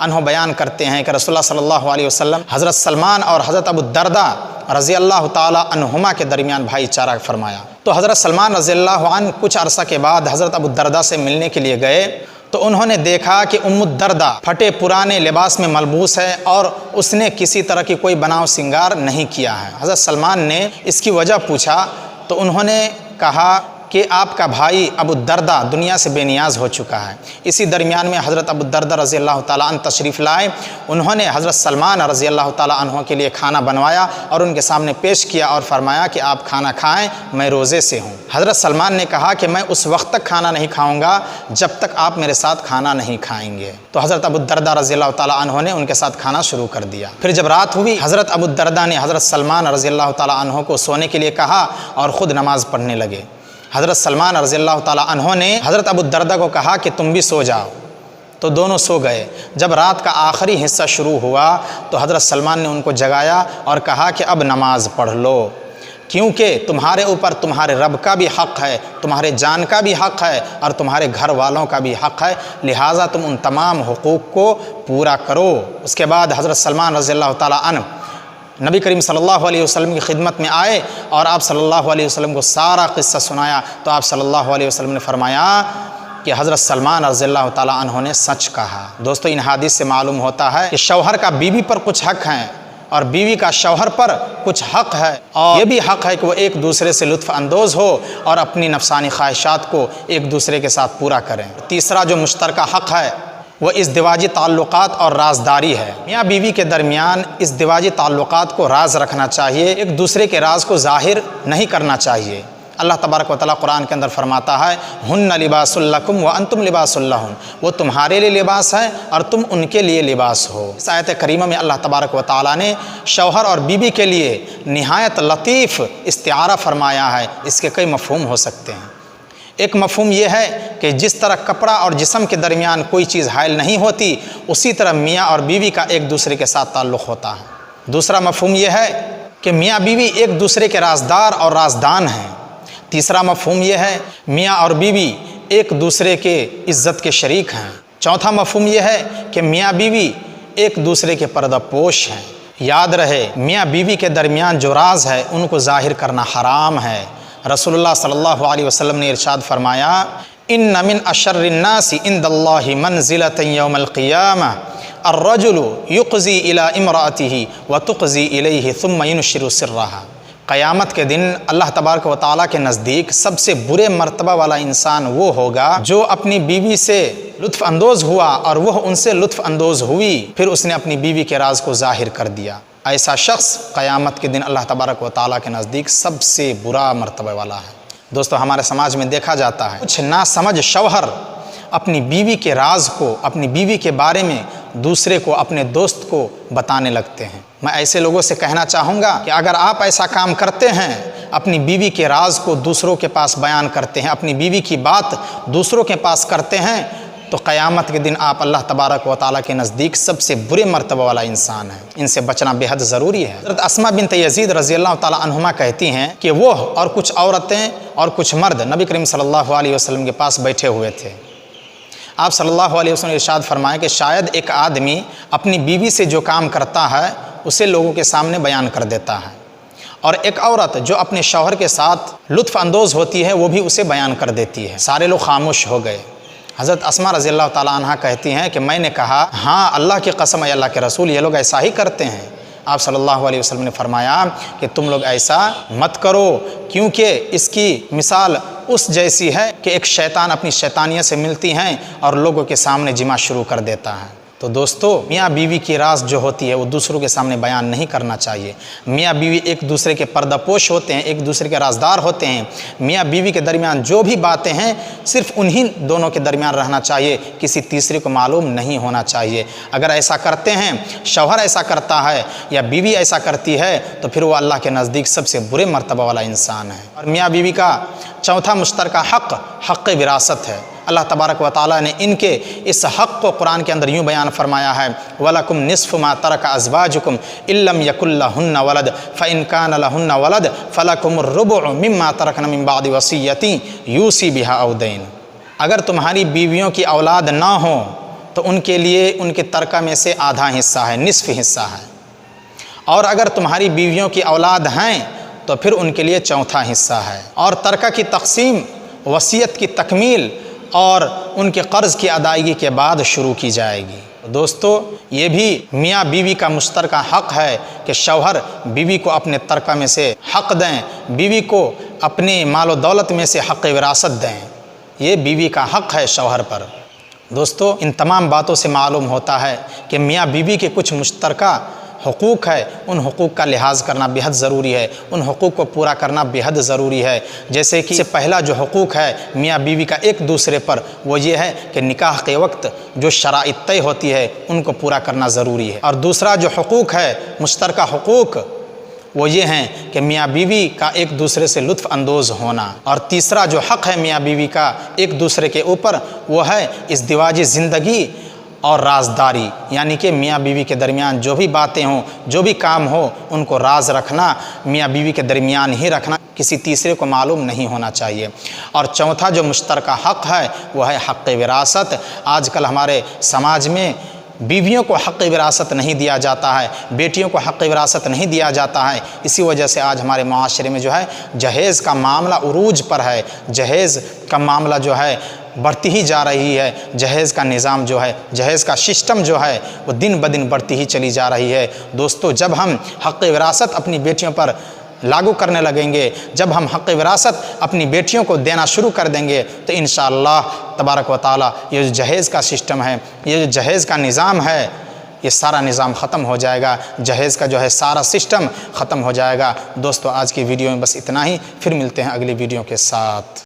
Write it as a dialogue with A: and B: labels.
A: عنہ بیان کرتے ہیں کہ رسول اللہ صلی اللہ علیہ وسلم حضرت سلمان اور حضرت ابو الدرداء رضی اللہ تعالی عنہما کے درمیان بھائی چارہ فرمایا۔ تو حضرت سلمان رضی اللہ عنہ کچھ عرصہ کے بعد حضرت ابو الدرداء سے ملنے کے لیے گئے تو انہوں نے دیکھا کہ ام الدرداء پھٹے پرانے لباس میں ملبوس ہے اور اس نے کسی طرح کی کوئی بناؤ سنگار نہیں کیا ہے۔ حضرت سلمان نے اس کی وجہ پوچھا تو انہوں نے کہا کہ آپ کا بھائی ابو الدرداء دنیا سے بے نیاز ہو چکا ہے۔ اسی درمیان میں حضرت ابو الدرداء رضی اللہ تعالیٰ عنہ تشریف لائے، انہوں نے حضرت سلمان رضی اللہ تعالیٰ عنہ کے لیے کھانا بنوایا اور ان کے سامنے پیش کیا اور فرمایا کہ آپ کھانا کھائیں، میں روزے سے ہوں۔ حضرت سلمان نے کہا کہ میں اس وقت تک کھانا نہیں کھاؤں گا جب تک آپ میرے ساتھ کھانا نہیں کھائیں گے۔ تو حضرت ابو الدرداء رضی اللہ تعالیٰ عنہ نے ان کے ساتھ کھانا شروع کر دیا۔ پھر جب رات ہوئی، حضرت ابو الدرداء نے حضرت سلمان رضی اللہ تعالیٰ عنہ کو سونے کے لیے کہا اور خود نماز پڑھنے لگے۔ حضرت سلمان رضی اللہ تعالیٰ عنہ نے حضرت ابو الدرداء کو کہا کہ تم بھی سو جاؤ، تو دونوں سو گئے۔ جب رات کا آخری حصہ شروع ہوا تو حضرت سلمان نے ان کو جگایا اور کہا کہ اب نماز پڑھ لو، کیونکہ تمہارے اوپر تمہارے رب کا بھی حق ہے، تمہارے جان کا بھی حق ہے اور تمہارے گھر والوں کا بھی حق ہے، لہٰذا تم ان تمام حقوق کو پورا کرو۔ اس کے بعد حضرت سلمان رضی اللہ تعالیٰ عنہ نبی کریم صلی اللہ علیہ وسلم کی خدمت میں آئے اور آپ صلی اللہ علیہ وسلم کو سارا قصہ سنایا تو آپ صلی اللہ علیہ وسلم نے فرمایا کہ حضرت سلمان رضی اللہ تعالیٰ عنہ نے سچ کہا۔ دوستو، ان حدیث سے معلوم ہوتا ہے کہ شوہر کا بیوی پر کچھ حق ہے اور بیوی کا شوہر پر کچھ حق ہے، اور یہ بھی حق ہے کہ وہ ایک دوسرے سے لطف اندوز ہو اور اپنی نفسانی خواہشات کو ایک دوسرے کے ساتھ پورا کریں۔ تیسرا جو مشترکہ حق ہے وہ ازدواجی تعلقات اور رازداری ہے۔ میاں بیوی کے درمیان ازدواجی تعلقات کو راز رکھنا چاہیے، ایک دوسرے کے راز کو ظاہر نہیں کرنا چاہیے۔ اللہ تبارک و تعالیٰ قرآن کے اندر فرماتا ہے ہن لباس لکم وانتم لباس لہن، وہ تمہارے لیے لباس ہے اور تم ان کے لیے لباس ہو۔ اس آیت کریمہ میں اللہ تبارک و تعالیٰ نے شوہر اور بیوی کے لیے نہایت لطیف استعارہ فرمایا ہے۔ اس کے کئی مفہوم ہو سکتے ہیں۔ ایک مفہوم یہ ہے کہ جس طرح کپڑا اور جسم کے درمیان کوئی چیز حائل نہیں ہوتی، اسی طرح میاں اور بیوی کا ایک دوسرے کے ساتھ تعلق ہوتا ہے۔ دوسرا مفہوم یہ ہے کہ میاں بیوی ایک دوسرے کے رازدار اور رازدان ہیں۔ تیسرا مفہوم یہ ہے میاں اور بیوی ایک دوسرے کے عزت کے شریک ہیں۔ چوتھا مفہوم یہ ہے کہ میاں بیوی ایک دوسرے کے پردہ پوش ہیں۔ یاد رہے، میاں بیوی کے درمیان جو راز ہے ان کو ظاہر کرنا حرام ہے۔ رسول اللہ صلی اللہ علیہ وسلم نے ارشاد فرمایا ان من اشر الناس عند اللہ منزلۃ یوم القیامہ الرجل یقضی الی امرأته وتقضی الیہ ثم ینشر سرها۔ قیامت کے دن اللہ تبارک و تعالیٰ کے نزدیک سب سے برے مرتبہ والا انسان وہ ہوگا جو اپنی بیوی سے لطف اندوز ہوا اور وہ ان سے لطف اندوز ہوئی، پھر اس نے اپنی بیوی کے راز کو ظاہر کر دیا۔ ایسا شخص قیامت کے دن اللہ تبارک و تعالیٰ کے نزدیک سب سے برا مرتبہ والا ہے۔ دوستو، ہمارے سماج میں دیکھا جاتا ہے کچھ ناسمجھ شوہر اپنی بیوی کے راز کو، اپنی بیوی کے بارے میں دوسرے کو، اپنے دوست کو بتانے لگتے ہیں۔ میں ایسے لوگوں سے کہنا چاہوں گا کہ اگر آپ ایسا کام کرتے ہیں، اپنی بیوی کے راز کو دوسروں کے پاس بیان کرتے ہیں، اپنی بیوی کی بات دوسروں کے پاس کرتے ہیں، تو قیامت کے دن آپ اللہ تبارک و تعالیٰ کے نزدیک سب سے برے مرتبہ والا انسان ہیں۔ ان سے بچنا بے حد ضروری ہے۔ حضرت اسماء بنت یزید رضی اللہ تعالیٰ عنہما کہتی ہیں کہ وہ اور کچھ عورتیں اور کچھ مرد نبی کریم صلی اللہ علیہ وسلم کے پاس بیٹھے ہوئے تھے۔ آپ صلی اللہ علیہ وسلم نے ارشاد فرمایا کہ شاید ایک آدمی اپنی بیوی سے جو کام کرتا ہے اسے لوگوں کے سامنے بیان کر دیتا ہے، اور ایک عورت جو اپنے شوہر کے ساتھ لطف اندوز ہوتی ہے وہ بھی اسے بیان کر دیتی ہے۔ سارے لوگ خاموش ہو گئے۔ حضرت اسماء رضی اللہ تعالیٰ عنہ کہتی ہیں کہ میں نے کہا ہاں اللہ کی قسم ہے اللہ کے رسول، یہ لوگ ایسا ہی کرتے ہیں۔ آپ صلی اللہ علیہ وسلم نے فرمایا کہ تم لوگ ایسا مت کرو، کیونکہ اس کی مثال اس جیسی ہے کہ ایک شیطان اپنی شیطانیت سے ملتی ہیں اور لوگوں کے سامنے جمع شروع کر دیتا ہے۔ تو دوستو، میاں بیوی کی راز جو ہوتی ہے وہ دوسروں کے سامنے بیان نہیں کرنا چاہیے۔ میاں بیوی ایک دوسرے کے پردہ پوش ہوتے ہیں، ایک دوسرے کے رازدار ہوتے ہیں۔ میاں بیوی کے درمیان جو بھی باتیں ہیں صرف انہی دونوں کے درمیان رہنا چاہیے، کسی تیسرے کو معلوم نہیں ہونا چاہیے۔ اگر ایسا کرتے ہیں، شوہر ایسا کرتا ہے یا بیوی ایسا کرتی ہے، تو پھر وہ اللہ کے نزدیک سب سے برے مرتبہ والا انسان ہے۔ اور میاں بیوی کا چوتھا مشترکہ حق حق وراثت ہے۔ اللہ تبارک و تعالیٰ نے ان کے اس حق کو قرآن کے اندر یوں بیان فرمایا ہے وَلَكُمْ نِصْفُ مَا تَرَكَ أَزْوَاجُكُمْ إِن لَّمْ يَكُن لَّهُنَّ وَلَدٌ فَإِن كَانَ لَهُنَّ وَلَدٌ فَلَكُمُ الرُّبُعُ مِمَّا تَرَكْنَ مِن بَعْدِ وَصِيَّةٍ يُوصِي بِهَا أَوْ دَيْنٍ۔ اگر تمہاری بیویوں کی اولاد نہ ہو تو ان کے لیے ان کے ترکہ میں سے آدھا حصہ ہے، نصف حصہ ہے، اور اگر تمہاری بیویوں کی اولاد ہیں تو پھر ان کے لیے چوتھا حصہ ہے، اور ترکہ کی تقسیم وصیت کی تکمیل اور ان کے قرض کی ادائیگی کے بعد شروع کی جائے گی۔ دوستو، یہ بھی میاں بیوی کا مشترکہ حق ہے کہ شوہر بیوی کو اپنے ترکہ میں سے حق دیں، بیوی کو اپنی مال و دولت میں سے حق وراثت دیں، یہ بیوی کا حق ہے شوہر پر۔ دوستو، ان تمام باتوں سے معلوم ہوتا ہے کہ میاں بیوی کے کچھ مشترکہ حقوق ہے، ان حقوق کا لحاظ کرنا بہت ضروری ہے، ان حقوق کو پورا کرنا بہت ضروری ہے۔ جیسے کہ پہلا جو حقوق ہے میاں بیوی کا ایک دوسرے پر، وہ یہ ہے کہ نکاح کے وقت جو شرائط طے ہوتی ہے ان کو پورا کرنا ضروری ہے، اور دوسرا جو حقوق ہے مشترکہ حقوق، وہ یہ ہیں کہ میاں بیوی کا ایک دوسرے سے لطف اندوز ہونا، اور تیسرا جو حق ہے میاں بیوی کا ایک دوسرے کے اوپر، وہ ہے ازدواجی زندگی اور رازداری، یعنی کہ میاں بیوی کے درمیان جو بھی باتیں ہوں، جو بھی کام ہو، ان کو راز رکھنا، میاں بیوی کے درمیان ہی رکھنا، کسی تیسرے کو معلوم نہیں ہونا چاہیے۔ اور چوتھا جو مشترکہ حق ہے وہ ہے حق وراثت۔ آج کل ہمارے سماج میں بیویوں کو حق وراثت نہیں دیا جاتا ہے، بیٹیوں کو حق وراثت نہیں دیا جاتا ہے، اسی وجہ سے آج ہمارے معاشرے میں جو ہے جہیز کا معاملہ عروج پر ہے، جہیز کا معاملہ جو ہے بڑھتی ہی جا رہی ہے، جہیز کا نظام جو ہے، جہیز کا سسٹم جو ہے وہ دن بدن بڑھتی ہی چلی جا رہی ہے۔ دوستو، جب ہم حق وراثت اپنی بیٹیوں پر لاگو کرنے لگیں گے، جب ہم حق وراثت اپنی بیٹیوں کو دینا شروع کر دیں گے تو انشاءاللہ تبارک و تعالی یہ جو جہیز کا سسٹم ہے، یہ جو جہیز کا نظام ہے، یہ سارا نظام ختم ہو جائے گا، جہیز کا جو ہے سارا سسٹم ختم ہو جائے گا۔ دوستو، آج کی ویڈیو میں بس اتنا ہی، پھر ملتے ہیں اگلی ویڈیو کے ساتھ۔